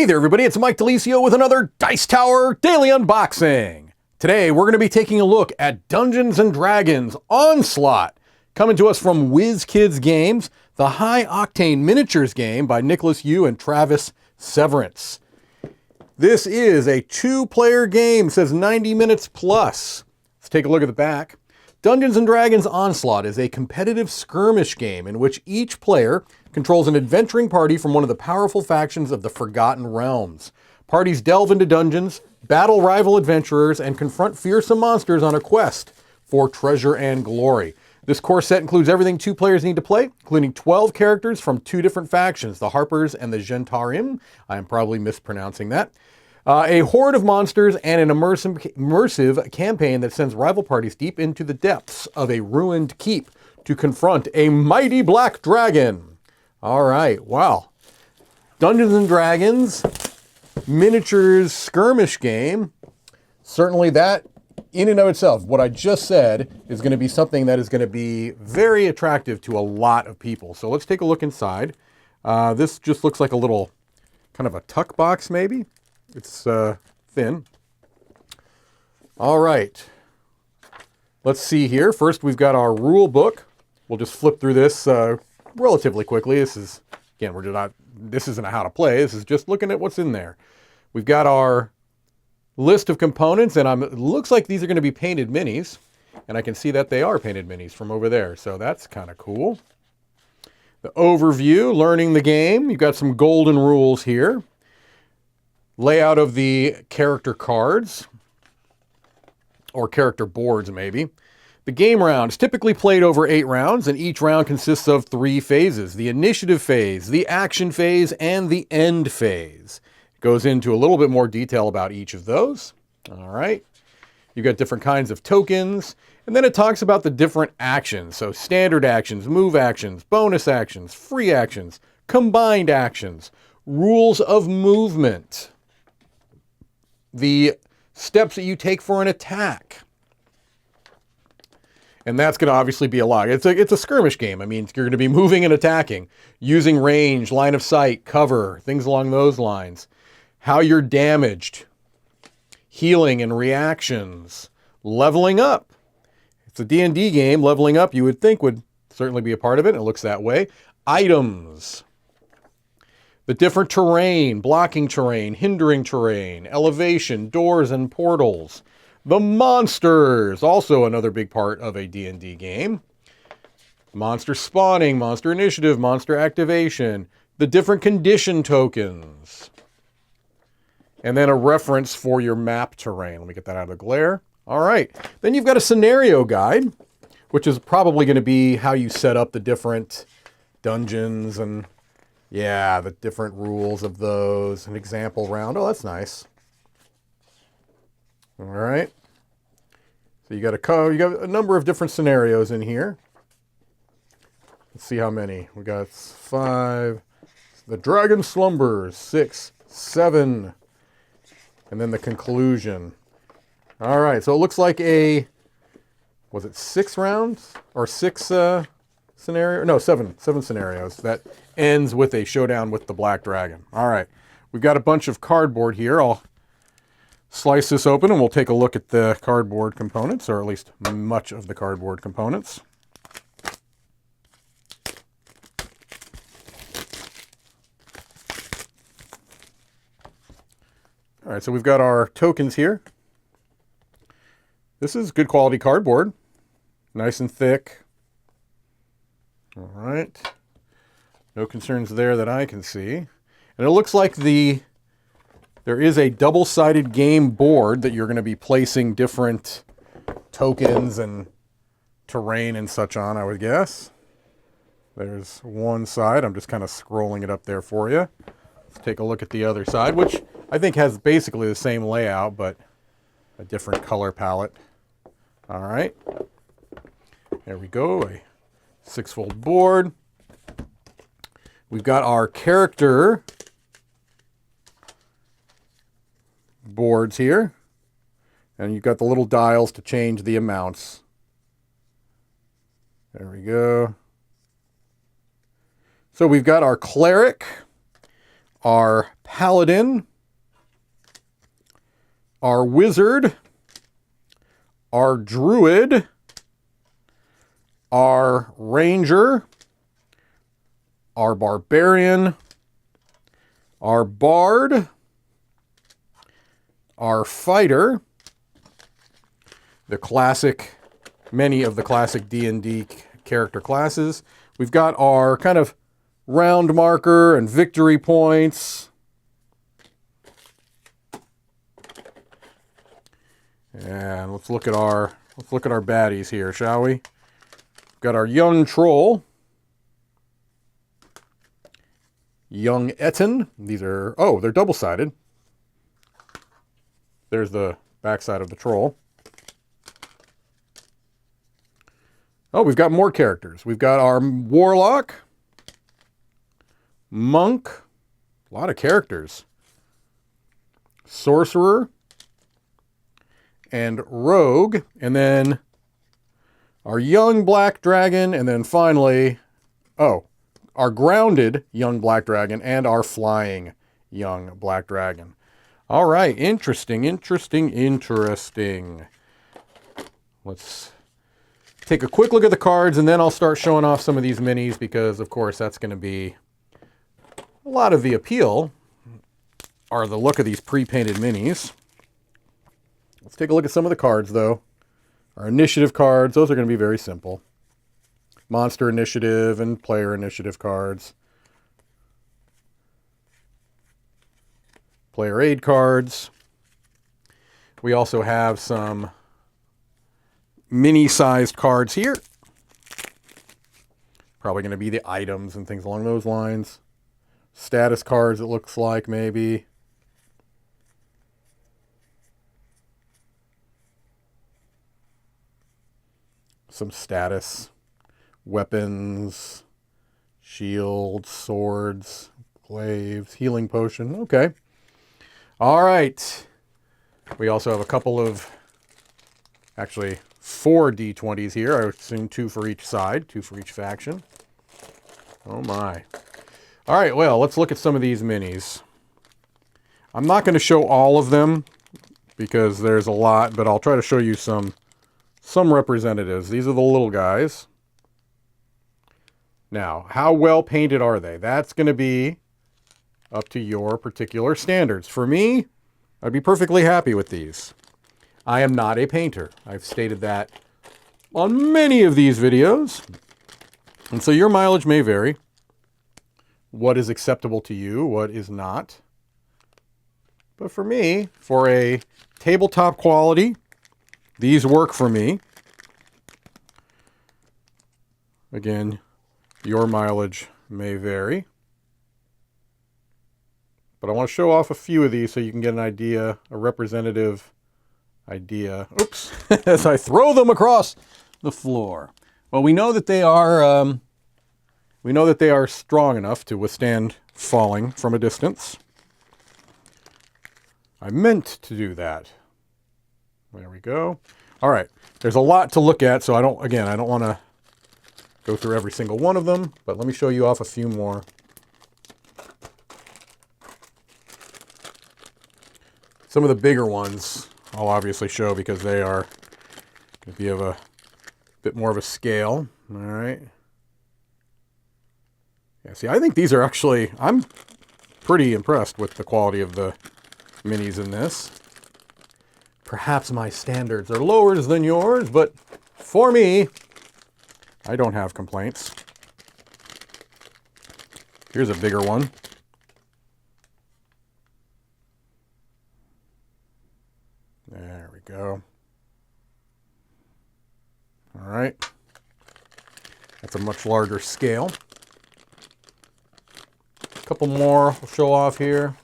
there, everybody. It's Mike DeLisio with another Dice Tower Daily Unboxing. Today, we're going to be taking a look at Dungeons & Dragons Onslaught, coming to us from WizKids Games, the high-octane miniatures game by Nicholas Yu and Travis Severance. This is a two-player game, says 90 minutes plus. Let's take a look at the back. Dungeons & Dragons Onslaught is a competitive skirmish game in which each player controls an adventuring party from one of the powerful factions of the Forgotten Realms. Parties delve into dungeons, battle rival adventurers, and confront fearsome monsters on a quest for treasure and glory. This core set includes everything two players need to play, including 12 characters from two different factions, the Harpers and the Gentarim. I am probably mispronouncing that. A horde of monsters and an immersive campaign that sends rival parties deep into the depths of a ruined keep to confront a mighty black dragon. All right, wow. Dungeons & Dragons miniatures skirmish game. Certainly that, in and of itself, what I just said is going to be something that is going to be very attractive to a lot of people. So let's take a look inside. This just looks like a little kind of a tuck box, maybe. It's thin. All right. Let's see here. First, we've got our rule book. We'll just flip through this relatively quickly. This is, again, this isn't a how to play. This is just looking at what's in there. We've got our list of components, and it looks like these are going to be painted minis, and I can see that they are painted minis from over there, so that's kind of cool. The overview, learning the game. You've got some golden rules here. Layout of the character cards, or character boards maybe. The game rounds, typically played over 8 rounds, and each round consists of 3 phases. The initiative phase, the action phase, and the end phase. It goes into a little bit more detail about each of those. All right. You've got different kinds of tokens, and then it talks about the different actions. So standard actions, move actions, bonus actions, free actions, combined actions, rules of movement, the steps that you take for an attack. And that's going to obviously be a lot. It's a skirmish game. I mean, you're going to be moving and attacking, using range, line of sight, cover, things along those lines. How you're damaged, healing and reactions, leveling up. It's a D&D game. Leveling up, you would think, would certainly be a part of it. It looks that way. Items. The different terrain, blocking terrain, hindering terrain, elevation, doors and portals. The monsters, also another big part of a D&D game. Monster spawning, monster initiative, monster activation, the different condition tokens. And then a reference for your map terrain. Let me get that out of the glare. All right. Then you've got a scenario guide, which is probably going to be how you set up the different dungeons and, yeah, the different rules of those. An example round. Oh, that's nice. All right. So you got a number of different scenarios in here. Let's see how many. We got 5. The dragon slumbers. 6, 7. And then the conclusion. All right. So it looks like was it 6 rounds or 6 scenario? No, 7 scenarios that ends with a showdown with the black dragon. All right. We've got a bunch of cardboard here. I'll slice this open and we'll take a look at the cardboard components, or at least much of the cardboard components. All right, so we've got our tokens here. This is good quality cardboard, nice and thick. All right, no concerns there that I can see. And it looks like there is a double-sided game board that you're going to be placing different tokens and terrain and such on, I would guess. There's one side. I'm just kind of scrolling it up there for you. Let's take a look at the other side, which I think has basically the same layout, but a different color palette. All right. There we go. A 6-fold board. We've got our character boards here, and you've got the little dials to change the amounts. There we go. So we've got our cleric, our paladin, our wizard, our druid, our ranger, our barbarian, our bard, our fighter, many of the classic D&D character classes. We've got our kind of round marker and victory points. And let's look at our baddies here, shall we? We've got our young troll, young Etten. These are, oh, they're double-sided. There's the backside of the troll. Oh, we've got more characters. We've got our warlock, monk, a lot of characters, sorcerer, and rogue, and then our young black dragon, and then finally, oh, our grounded young black dragon and our flying young black dragon. All right, interesting. Let's take a quick look at the cards, and then I'll start showing off some of these minis because, of course, that's going to be a lot of the appeal, are the look of these pre-painted minis. Let's take a look at some of the cards, though. Our initiative cards, those are going to be very simple. Monster initiative and player initiative cards. Player aid cards. We also have some mini-sized cards here. Probably going to be the items and things along those lines. Status cards, it looks like, maybe. Some status. Weapons. Shields. Swords. Glaives. Healing potion. Okay. All right. We also have a couple of, actually, 4 D20s here. I assume 2 for each side, 2 for each faction. Oh my. All right, well, let's look at some of these minis. I'm not going to show all of them because there's a lot, but I'll try to show you some representatives. These are the little guys. Now, how well painted are they? That's going to be up to your particular standards. For me, I'd be perfectly happy with these. I am not a painter. I've stated that on many of these videos. And so your mileage may vary. What is acceptable to you, what is not. But for me, for a tabletop quality, these work for me. Again, your mileage may vary. But I want to show off a few of these so you can get an idea, a representative idea. Oops, as I throw them across the floor. Well, we know that they are strong enough to withstand falling from a distance. I meant to do that. There we go. All right, there's a lot to look at, so I don't want to go through every single one of them, but let me show you off a few more. Some of the bigger ones I'll obviously show because they are going to be of a bit more of a scale. All right. Yeah, see, I think these are actually, I'm pretty impressed with the quality of the minis in this. Perhaps my standards are lower than yours, but for me, I don't have complaints. Here's a bigger one. There we go. All right. That's a much larger scale. A couple more we'll show off here.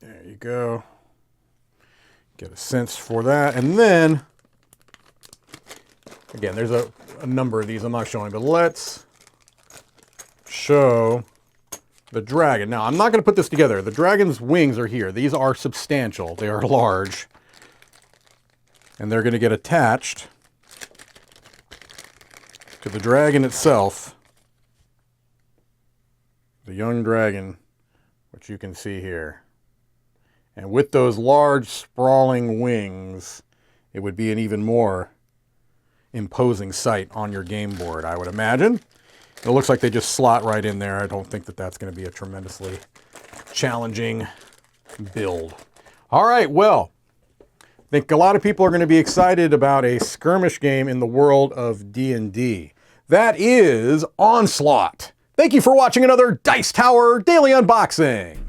There you go. Get a sense for that. And then, again, there's a number of these I'm not showing, but let's show the dragon. Now, I'm not going to put this together. The dragon's wings are here. These are substantial. They are large. And they're going to get attached to the dragon itself. The young dragon, which you can see here. And with those large, sprawling wings, it would be an even more imposing sight on your game board, I would imagine. It looks like they just slot right in there. I don't think that that's going to be a tremendously challenging build. All right, well, I think a lot of people are going to be excited about a skirmish game in the world of D&D. That is Onslaught. Thank you for watching another Dice Tower Daily Unboxing.